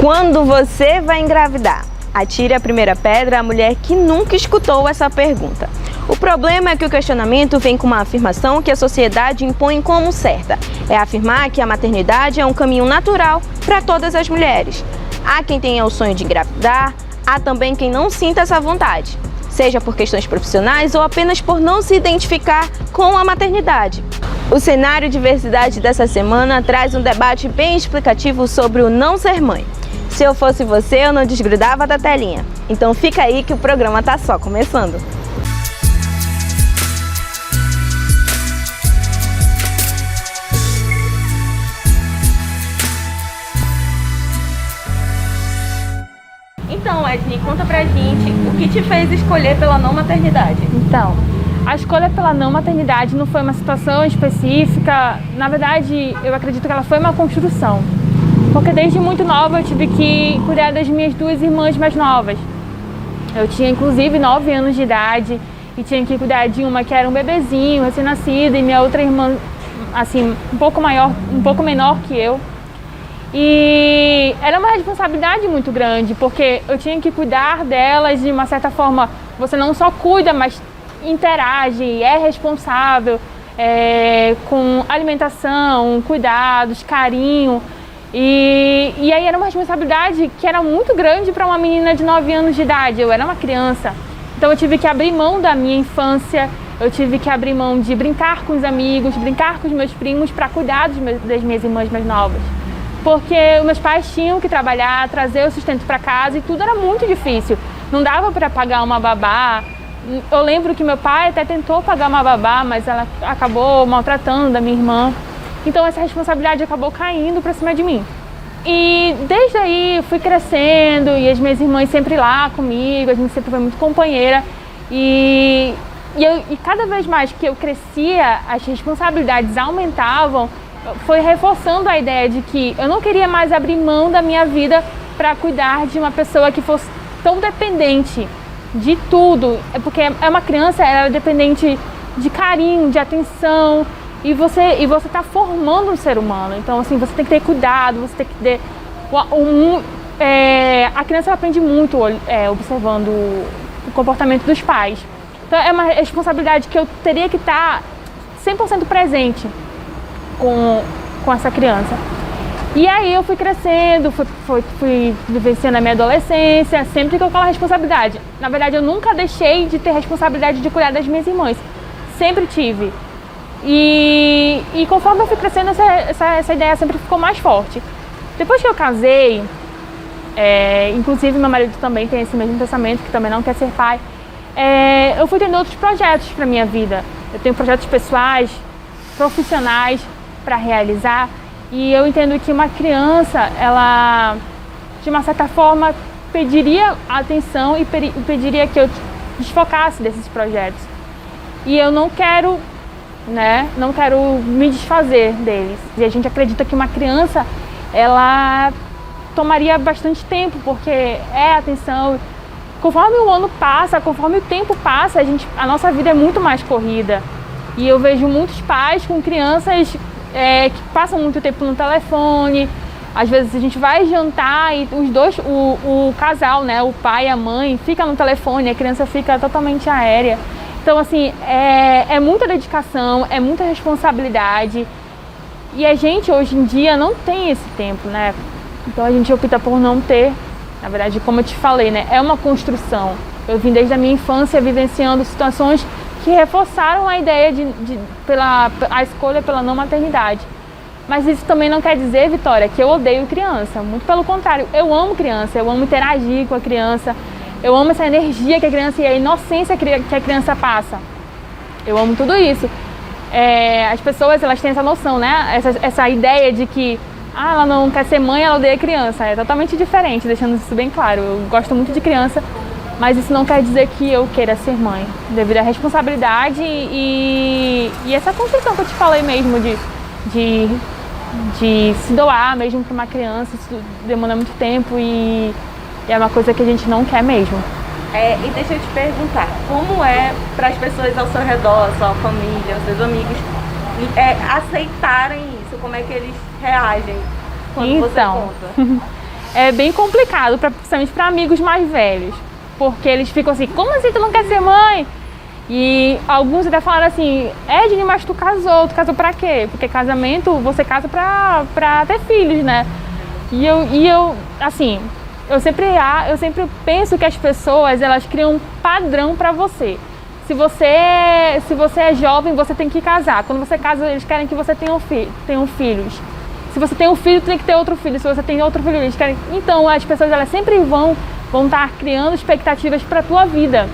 Quando você vai engravidar? Atire a primeira pedra à mulher que nunca escutou essa pergunta. O problema é que o questionamento vem com uma afirmação que a sociedade impõe como certa. É afirmar que a maternidade é um caminho natural para todas as mulheres. Há quem tenha o sonho de engravidar, há também quem não sinta essa vontade, seja por questões profissionais ou apenas por não se identificar com a maternidade. O cenário Diversidade dessa semana traz um debate bem explicativo sobre o não ser mãe. Se eu fosse você, eu não desgrudava da telinha. Então fica aí que o programa tá só começando. Então, Edney, conta pra gente o que te fez escolher pela não maternidade. Então, a escolha pela não maternidade não foi uma situação específica. Na verdade, eu acredito que ela foi uma construção. Porque desde muito nova eu tive que cuidar das minhas duas irmãs mais novas. Eu tinha inclusive 9 anos de idade e tinha que cuidar de uma que era um bebezinho, recém-nascida, e minha outra irmã, assim, um pouco menor que eu. E era uma responsabilidade muito grande, porque eu tinha que cuidar delas de uma certa forma. Você não só cuida, mas interage, é responsável com alimentação, cuidados, carinho. E aí era uma responsabilidade que era muito grande para uma menina de 9 anos de idade. Eu era uma criança, então eu tive que abrir mão da minha infância, eu tive que abrir mão de brincar com os amigos, brincar com os meus primos para cuidar das minhas irmãs mais novas. Porque os meus pais tinham que trabalhar, trazer o sustento para casa e tudo era muito difícil. Não dava para pagar uma babá. Eu lembro que meu pai até tentou pagar uma babá, mas ela acabou maltratando a minha irmã. Então essa responsabilidade acabou caindo para cima de mim. E desde aí eu fui crescendo e as minhas irmãs sempre lá comigo, a gente sempre foi muito companheira. E cada vez mais que eu crescia, as responsabilidades aumentavam, foi reforçando a ideia de que eu não queria mais abrir mão da minha vida para cuidar de uma pessoa que fosse tão dependente de tudo. É porque é uma criança, ela é dependente de carinho, de atenção. E você está formando um ser humano, então assim, você tem que ter cuidado, você tem que ter... a criança aprende muito observando o comportamento dos pais. Então é uma responsabilidade que eu teria que estar 100% presente com essa criança. E aí eu fui crescendo, fui vivenciando a minha adolescência, sempre com aquela responsabilidade. Na verdade, eu nunca deixei de ter responsabilidade de cuidar das minhas irmãs, sempre tive. E conforme eu fui crescendo, essa ideia sempre ficou mais forte. Depois que eu casei, inclusive meu marido também tem esse mesmo pensamento, que também não quer ser pai, eu fui tendo outros projetos para minha vida. Eu tenho projetos pessoais, profissionais para realizar, e eu entendo que uma criança, ela, de uma certa forma, pediria atenção e pediria que eu desfocasse desses projetos. E eu não quero me desfazer deles. E a gente acredita que uma criança, ela tomaria bastante tempo, porque é atenção. Conforme o ano passa, conforme o tempo passa, a nossa vida é muito mais corrida. E eu vejo muitos pais com crianças que passam muito tempo no telefone. Às vezes a gente vai jantar e os dois, o casal, né, o pai e a mãe, fica no telefone, a criança fica totalmente aérea. Então, assim, é muita dedicação, é muita responsabilidade. E a gente, hoje em dia, não tem esse tempo, né? Então, a gente opta por não ter. Na verdade, como eu te falei, né? É uma construção. Eu vim desde a minha infância vivenciando situações que reforçaram a ideia a escolha pela não maternidade. Mas isso também não quer dizer, Vitória, que eu odeio criança. Muito pelo contrário, eu amo criança, eu amo interagir com a criança. Eu amo essa energia que a criança e a inocência que a criança passa. Eu amo tudo isso. As pessoas, elas têm essa noção, né? Essa ideia de que ela não quer ser mãe, ela odeia criança. É totalmente diferente, deixando isso bem claro. Eu gosto muito de criança, mas isso não quer dizer que eu queira ser mãe. Devido à responsabilidade e essa construção que eu te falei mesmo de se doar mesmo para uma criança, isso demanda muito tempo e é uma coisa que a gente não quer mesmo. E deixa eu te perguntar, como é para as pessoas ao seu redor, a sua família, os seus amigos, aceitarem isso? Como é que eles reagem quando você conta? é bem complicado, principalmente para amigos mais velhos, porque eles ficam assim, como assim tu não quer ser mãe? E alguns até falaram assim, Edne, mas tu casou pra quê? Porque casamento, você casa pra ter filhos, né? E eu assim, eu sempre penso que as pessoas, elas criam um padrão pra você. Se você é jovem, você tem que casar. Quando você casa, eles querem que você tenha filhos. Se você tem um filho, tem que ter outro filho. Se você tem outro filho, eles querem... Então, as pessoas, elas sempre vão estar criando expectativas pra tua vida.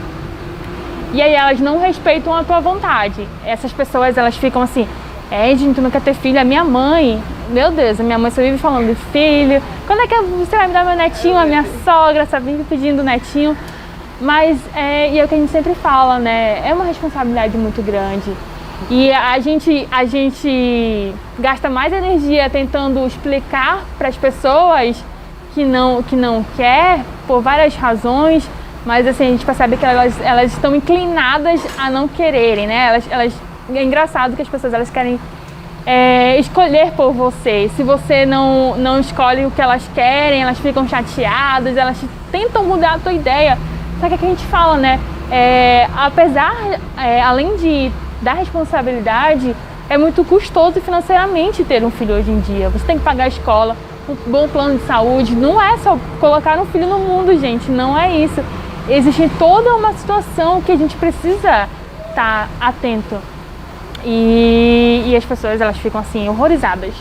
E aí elas não respeitam a tua vontade. Essas pessoas, elas ficam assim, Edne, tu não quer ter filho? A minha mãe, meu Deus, a minha mãe só vive falando de filho. Quando é que você vai me dar meu netinho? A minha sogra só vive pedindo netinho. Mas, e é o que a gente sempre fala, né? É uma responsabilidade muito grande. E a gente gasta mais energia tentando explicar para as pessoas que não quer, por várias razões. Mas assim, a gente percebe que elas estão inclinadas a não quererem, né? É engraçado que as pessoas, elas querem escolher por você. Se você não escolhe o que elas querem, elas ficam chateadas, elas tentam mudar a tua ideia. Só que é que a gente fala, né? Além da responsabilidade, é muito custoso financeiramente ter um filho hoje em dia. Você tem que pagar a escola, um bom plano de saúde. Não é só colocar um filho no mundo, gente. Não é isso. Existe toda uma situação que a gente precisa estar atento. E as pessoas, elas ficam assim, horrorizadas.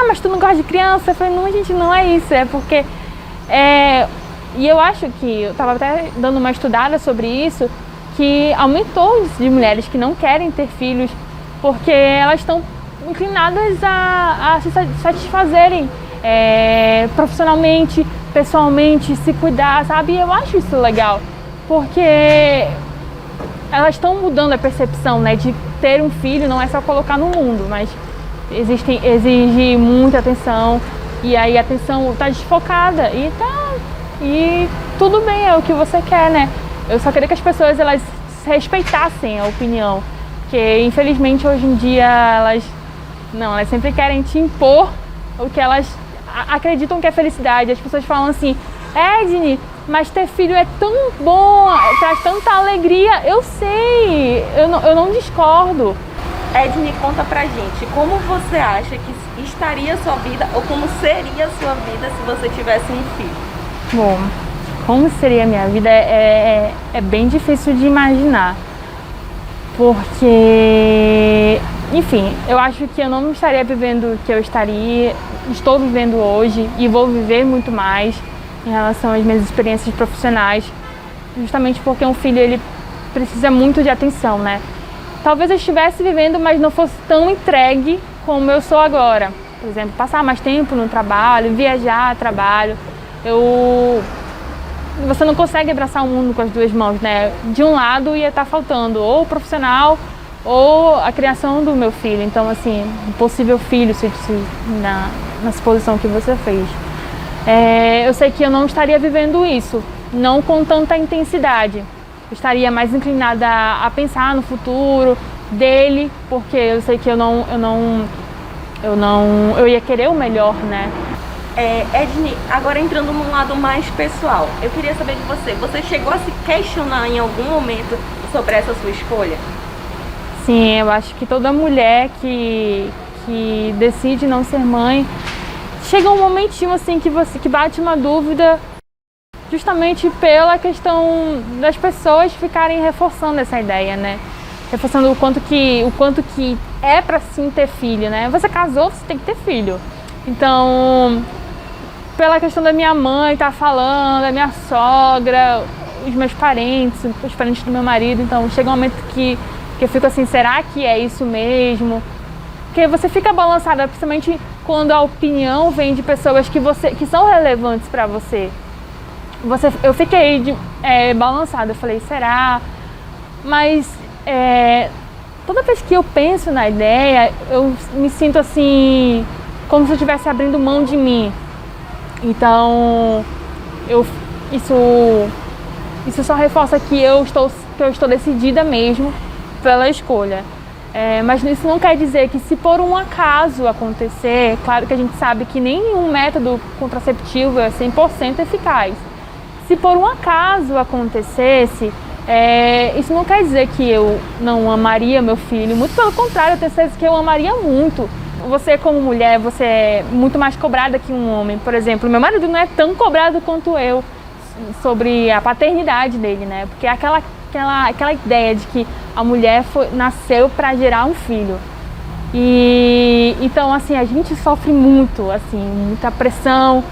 Mas tu não gosta de criança? Eu falei, não, gente, não é isso. É porque... E eu acho que, eu estava até dando uma estudada sobre isso, que aumentou de mulheres que não querem ter filhos, porque elas estão inclinadas a se satisfazerem profissionalmente, pessoalmente, se cuidar, sabe? E eu acho isso legal, porque elas estão mudando a percepção, né, de ter um filho não é só colocar no mundo, mas exige muita atenção, e aí a atenção está desfocada e tudo bem, é o que você quer, né? Eu só queria que as pessoas, elas respeitassem a opinião, porque infelizmente hoje em dia elas sempre querem te impor o que elas acreditam que é felicidade. As pessoas falam assim, Edne, mas ter filho é tão bom, traz tanta alegria. Eu sei, eu não discordo. Edne, conta pra gente, como você acha que estaria a sua vida, ou como seria a sua vida se você tivesse um filho? Bom, como seria a minha vida é bem difícil de imaginar, porque, enfim, eu acho que eu não estaria vivendo o que eu estou vivendo hoje e vou viver muito mais em relação às minhas experiências profissionais, justamente porque um filho, ele precisa muito de atenção, né? Talvez eu estivesse vivendo, mas não fosse tão entregue como eu sou agora. Por exemplo, passar mais tempo no trabalho, viajar a trabalho. Você não consegue abraçar o mundo com as duas mãos, né? De um lado ia estar faltando ou o profissional ou a criação do meu filho. Então, assim, um possível filho na suposição que você fez. Eu sei que eu não estaria vivendo isso, não com tanta intensidade. Eu estaria mais inclinada a pensar no futuro dele, porque eu sei que eu ia querer o melhor, né? Edne, agora entrando num lado mais pessoal, eu queria saber de você. Você chegou a se questionar em algum momento sobre essa sua escolha? Sim, eu acho que toda mulher que decide não ser mãe, chega um momentinho assim que bate uma dúvida, justamente pela questão das pessoas ficarem reforçando essa ideia, né? Reforçando o quanto que é pra sim ter filho, né? Você casou, você tem que ter filho. Então, pela questão da minha mãe estar falando, da minha sogra, os meus parentes, os parentes do meu marido, então chega um momento que eu fico assim, será que é isso mesmo? Porque você fica balançada, principalmente quando a opinião vem de pessoas que são relevantes para você. Eu fiquei balançada, eu falei, será? Mas toda vez que eu penso na ideia, eu me sinto assim, como se eu estivesse abrindo mão de mim. Então, isso só reforça que eu estou decidida mesmo pela escolha. Mas isso não quer dizer que, se por um acaso acontecer, claro que a gente sabe que nenhum método contraceptivo é 100% eficaz. Se por um acaso acontecesse, isso não quer dizer que eu não amaria meu filho, muito pelo contrário, eu tenho certeza que eu amaria muito. Você, como mulher, você é muito mais cobrada que um homem. Por exemplo, meu marido não é tão cobrado quanto eu sobre a paternidade dele, né? Porque aquela ideia de que a mulher nasceu para gerar um filho. E então, assim, a gente sofre muito, assim, muita pressão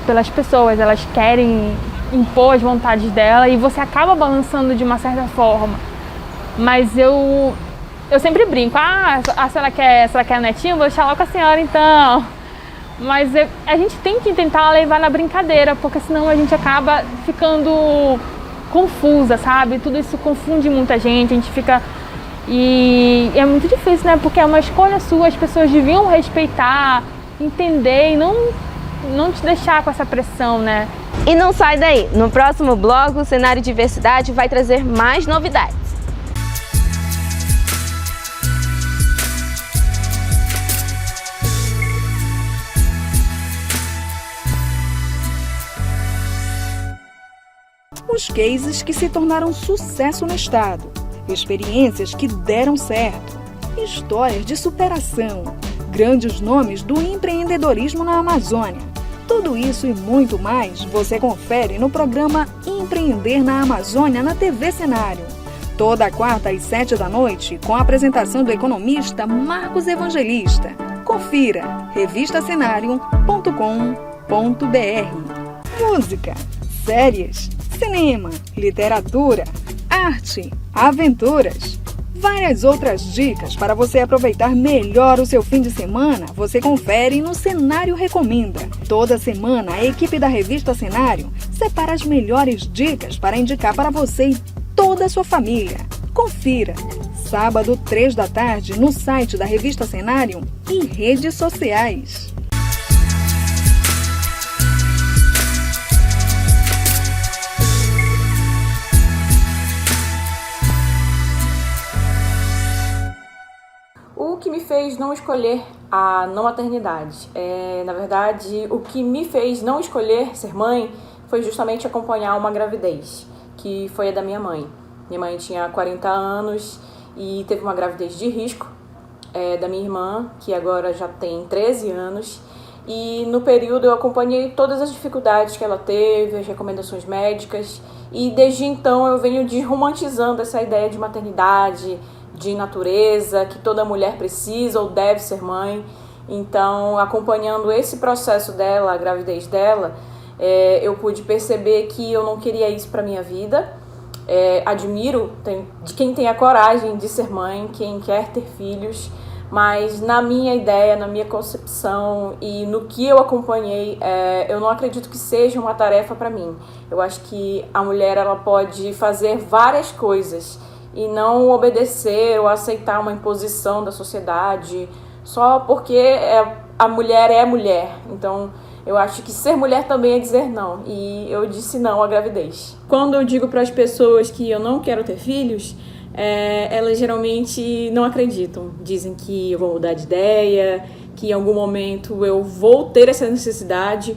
pelas pessoas. Elas querem impor as vontades dela e você acaba balançando de uma certa forma. Mas eu sempre brinco, se ela quer netinho, vou deixar logo com a senhora então. Mas a gente tem que tentar levar na brincadeira, porque senão a gente acaba ficando confusa, sabe? Tudo isso confunde muita gente, a gente fica... E é muito difícil, né? Porque é uma escolha sua, as pessoas deviam respeitar, entender e não te deixar com essa pressão, né? E não sai daí, no próximo bloco o Cenário Diversidade vai trazer mais novidades. Os cases que se tornaram sucesso no estado, experiências que deram certo, histórias de superação, grandes nomes do empreendedorismo na Amazônia. Tudo isso e muito mais você confere no programa Empreender na Amazônia na TV Cenário. Toda quarta às 19h, com a apresentação do economista Marcos Evangelista. Confira revistacenario.com.br. Música, séries, cinema, literatura, arte, aventuras. Várias outras dicas para você aproveitar melhor o seu fim de semana você confere no Cenário Recomenda. Toda semana a equipe da revista Cenário separa as melhores dicas para indicar para você e toda a sua família. Confira, sábado 15h no site da revista Cenário e redes sociais. O que me fez não escolher a não maternidade? Na verdade, o que me fez não escolher ser mãe foi justamente acompanhar uma gravidez, que foi a da minha mãe. Minha mãe tinha 40 anos e teve uma gravidez de risco, da minha irmã, que agora já tem 13 anos. E no período eu acompanhei todas as dificuldades que ela teve, as recomendações médicas. E desde então eu venho desromantizando essa ideia de maternidade, de natureza, que toda mulher precisa ou deve ser mãe. Então, acompanhando esse processo dela, a gravidez dela, eu pude perceber que eu não queria isso para minha vida. Admiro de quem tem a coragem de ser mãe, quem quer ter filhos, mas na minha ideia, na minha concepção e no que eu acompanhei, eu não acredito que seja uma tarefa para mim. Eu acho que a mulher ela pode fazer várias coisas e não obedecer ou aceitar uma imposição da sociedade só porque a mulher é mulher. Então, eu acho que ser mulher também é dizer não. E eu disse não à gravidez. Quando eu digo para as pessoas que eu não quero ter filhos, elas geralmente não acreditam. Dizem que eu vou mudar de ideia, que em algum momento eu vou ter essa necessidade.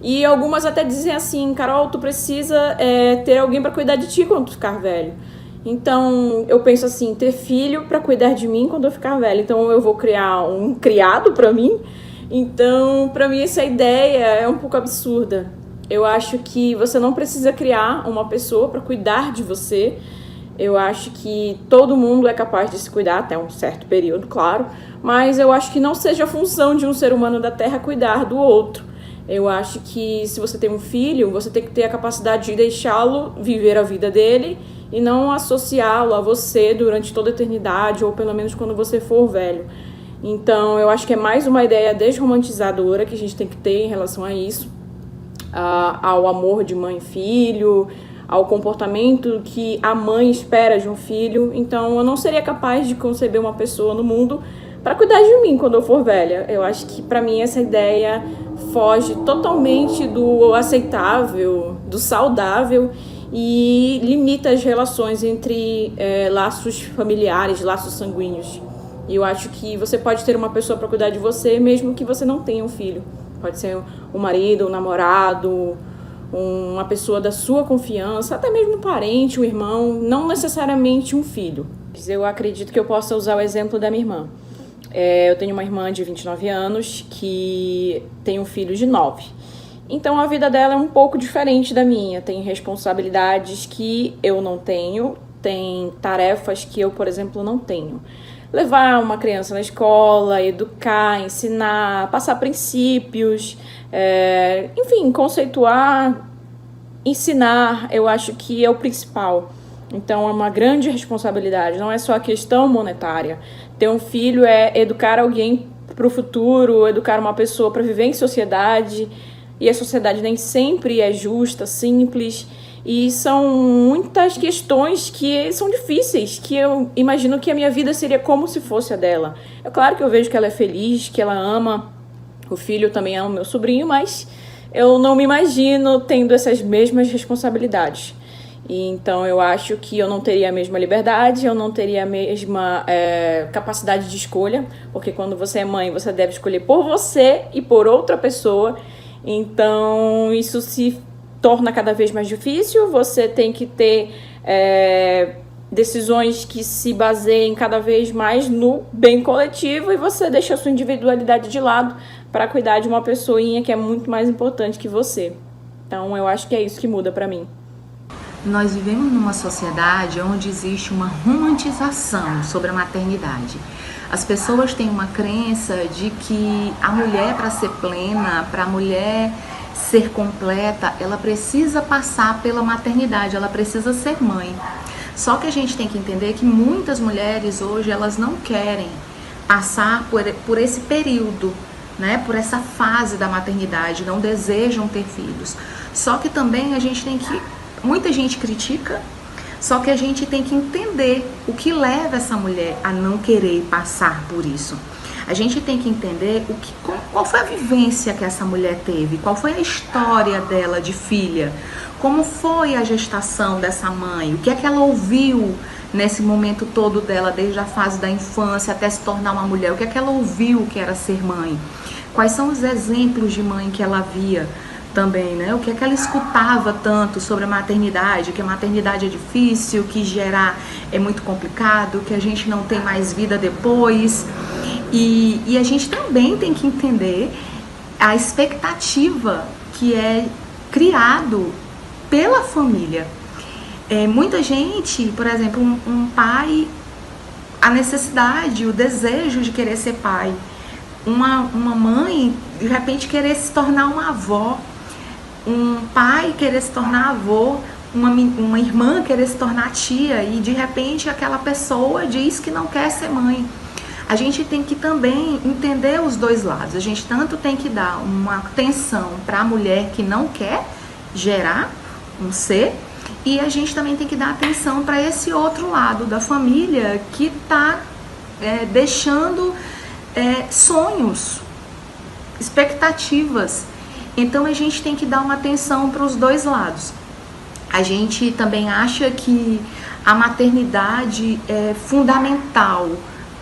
E algumas até dizem assim: Carol, tu precisa ter alguém para cuidar de ti quando tu ficar velho. Então, eu penso assim, ter filho para cuidar de mim quando eu ficar velha. Então, eu vou criar um criado para mim. Então, para mim, essa ideia é um pouco absurda. Eu acho que você não precisa criar uma pessoa para cuidar de você. Eu acho que todo mundo é capaz de se cuidar até um certo período, claro. Mas eu acho que não seja a função de um ser humano da Terra cuidar do outro. Eu acho que se você tem um filho, você tem que ter a capacidade de deixá-lo viver a vida dele e não associá-lo a você durante toda a eternidade, ou pelo menos quando você for velho. Então, eu acho que é mais uma ideia desromantizadora que a gente tem que ter em relação a isso, ao amor de mãe e filho, ao comportamento que a mãe espera de um filho. Então, eu não seria capaz de conceber uma pessoa no mundo para cuidar de mim quando eu for velha. Eu acho que, para mim, essa ideia foge totalmente do aceitável, do saudável, e limita as relações entre laços familiares, laços sanguíneos. E eu acho que você pode ter uma pessoa para cuidar de você, mesmo que você não tenha um filho. Pode ser um marido, um namorado, uma pessoa da sua confiança, até mesmo um parente, um irmão, não necessariamente um filho. Eu acredito que eu possa usar o exemplo da minha irmã. Eu tenho uma irmã de 29 anos que tem um filho de 9. Então a vida dela é um pouco diferente da minha. Tem responsabilidades que eu não tenho, tem tarefas que eu, por exemplo, não tenho. Levar uma criança na escola, educar, ensinar, passar princípios, enfim, conceituar, ensinar, eu acho que é o principal. Então é uma grande responsabilidade, não é só a questão monetária. Ter um filho é educar alguém para o futuro, educar uma pessoa para viver em sociedade, e a sociedade nem sempre é justa, simples. E são muitas questões que são difíceis, que eu imagino que a minha vida seria como se fosse a dela. É claro que eu vejo que ela é feliz, que ela ama o filho, também ama o meu sobrinho, mas eu não me imagino tendo essas mesmas responsabilidades. E então eu acho que eu não teria a mesma liberdade, eu não teria a mesma capacidade de escolha, porque quando você é mãe, você deve escolher por você e por outra pessoa. Então isso se torna cada vez mais difícil, você tem que ter decisões que se baseiem cada vez mais no bem coletivo, e você deixa a sua individualidade de lado para cuidar de uma pessoinha que é muito mais importante que você. Então eu acho que é isso que muda para mim. Nós vivemos numa sociedade onde existe uma romantização sobre a maternidade. As pessoas têm uma crença de que a mulher, para ser plena, para a mulher ser completa, ela precisa passar pela maternidade, ela precisa ser mãe. Só que a gente tem que entender que muitas mulheres hoje, elas não querem passar por esse período, né? Por essa fase da maternidade, não desejam ter filhos. Só que também a gente tem que... Muita gente critica, só que a gente tem que entender o que leva essa mulher a não querer passar por isso. A gente tem que entender qual foi a vivência que essa mulher teve, qual foi a história dela de filha, como foi a gestação dessa mãe, o que é que ela ouviu nesse momento todo dela, desde a fase da infância até se tornar uma mulher, o que é que ela ouviu que era ser mãe, quais são os exemplos de mãe que ela via também, né? O que é que ela escutava tanto sobre a maternidade, que a maternidade é difícil, que gerar é muito complicado, que a gente não tem mais vida depois. E a gente também tem que entender a expectativa que é criado pela família. Muita gente, por exemplo, um pai, a necessidade, o desejo de querer ser pai. Uma mãe, de repente, querer se tornar uma avó. Um pai querer se tornar avô, uma irmã querer se tornar tia, e de repente aquela pessoa diz que não quer ser mãe. A gente tem que também entender os dois lados. A gente tanto tem que dar uma atenção para a mulher que não quer gerar um ser, e a gente também tem que dar atenção para esse outro lado da família que está deixando sonhos, expectativas. Então a gente tem que dar uma atenção para os dois lados. A gente também acha que a maternidade é fundamental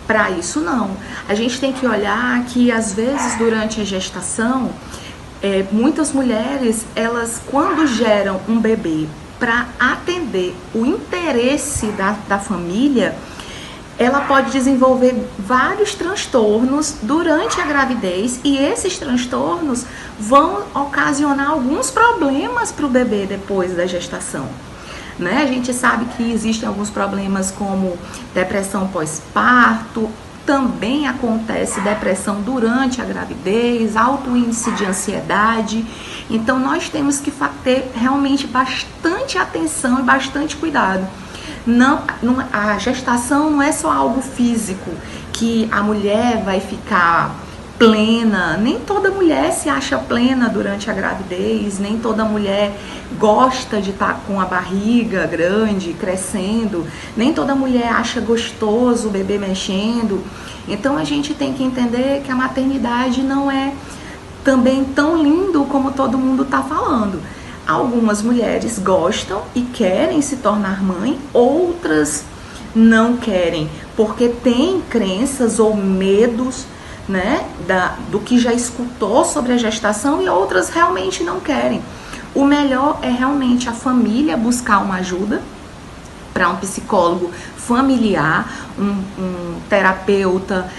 para isso, não. A gente tem que olhar que às vezes durante a gestação, muitas mulheres, elas quando geram um bebê para atender o interesse da família, ela pode desenvolver vários transtornos durante a gravidez, e esses transtornos vão ocasionar alguns problemas para o bebê depois da gestação. Né? A gente sabe que existem alguns problemas como depressão pós-parto, também acontece depressão durante a gravidez, alto índice de ansiedade. Então nós temos que ter realmente bastante atenção e bastante cuidado. A gestação não é só algo físico, que a mulher vai ficar plena. Nem toda mulher se acha plena durante a gravidez, nem toda mulher gosta de estar com a barriga grande, crescendo, nem toda mulher acha gostoso o bebê mexendo. Então a gente tem que entender que a maternidade não é também tão lindo como todo mundo está falando. Algumas mulheres gostam e querem se tornar mãe, outras não querem, porque tem crenças ou medos, né, do que já escutou sobre a gestação, e outras realmente não querem. O melhor é realmente a família buscar uma ajuda para um psicólogo familiar, um terapeuta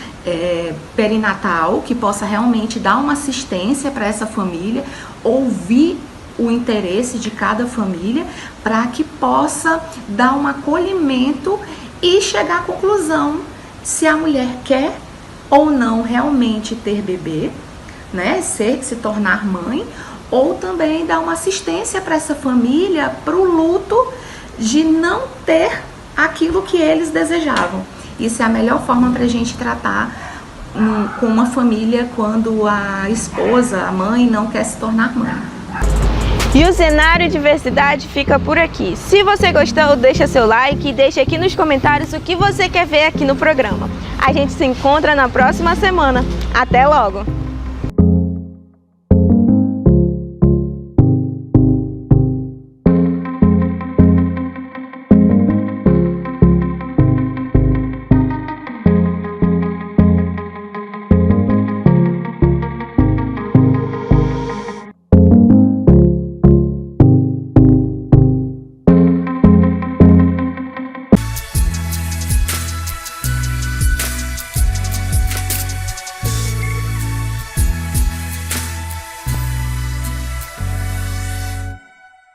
perinatal que possa realmente dar uma assistência para essa família, ouvir o interesse de cada família para que possa dar um acolhimento e chegar à conclusão se a mulher quer ou não realmente ter bebê, né, se tornar mãe, ou também dar uma assistência para essa família para o luto de não ter aquilo que eles desejavam. Isso é a melhor forma para a gente tratar com uma família quando a esposa, a mãe, não quer se tornar mãe. E o Cenário Diversidade fica por aqui. Se você gostou, deixa seu like e deixa aqui nos comentários o que você quer ver aqui no programa. A gente se encontra na próxima semana. Até logo!